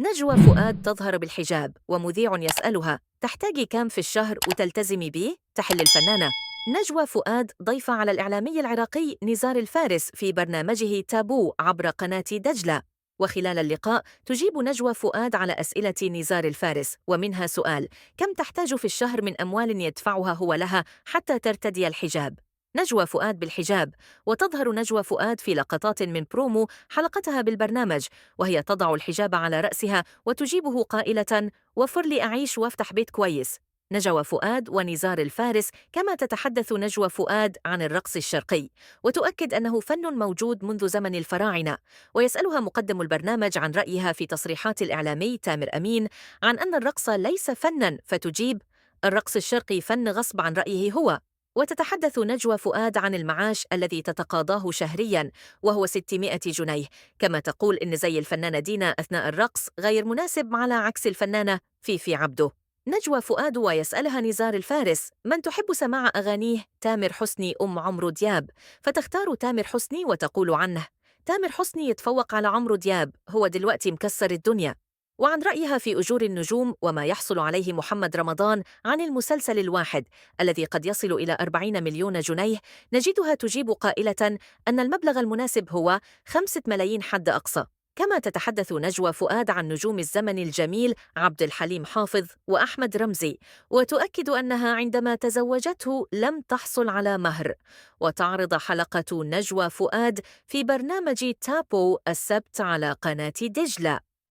نجوى فؤاد تظهر بالحجاب ومذيع يسألها: تحتاجي كام في الشهر وتلتزمي بيه؟ تحل الفنانة: نجوى فؤاد ضيفة على الإعلامي العراقي نزار الفارس في برنامجه تابو عبر قناة دجلة. وخلال اللقاء تجيب نجوى فؤاد على أسئلة نزار الفارس، ومنها سؤال: كم تحتاج في الشهر من أموال يدفعها هو لها حتى ترتدي الحجاب؟ نجوى فؤاد بالحجاب. وتظهر نجوى فؤاد في لقطات من برومو حلقتها بالبرنامج، وهي تضع الحجاب على رأسها وتجيبه قائلة: وفر لي أعيش وافتح بيت كويس. نجوى فؤاد ونزار الفارس. كما تتحدث نجوى فؤاد عن الرقص الشرقي، وتؤكد أنه فن موجود منذ زمن الفراعنة. ويسألها مقدم البرنامج عن رأيها في تصريحات الإعلامي تامر أمين عن أن الرقص ليس فناً، فتجيب: الرقص الشرقي فن غصب عن رأيه هو. وتتحدث نجوى فؤاد عن المعاش الذي تتقاضاه شهرياً، وهو 600 جنيه. كما تقول إن زي الفنانة دينا أثناء الرقص غير مناسب، على عكس الفنانة فيفي عبده. نجوى فؤاد ويسألها نزار الفارس: من تحب سماع أغانيه؟ تامر حسني أم عمرو دياب. فتختار تامر حسني وتقول عنه: تامر حسني يتفوق على عمرو دياب، هو دلوقتي مكسر الدنيا. وعن رأيها في أجور النجوم وما يحصل عليه محمد رمضان عن المسلسل الواحد الذي قد يصل إلى 40 مليون جنيه، نجدها تجيب قائلة أن المبلغ المناسب هو 5 ملايين حد أقصى. كما تتحدث نجوى فؤاد عن نجوم الزمن الجميل عبد الحليم حافظ وأحمد رمزي، وتؤكد أنها عندما تزوجته لم تحصل على مهر. وتعرض حلقة نجوى فؤاد في برنامج تابو السبت على قناة دجلة.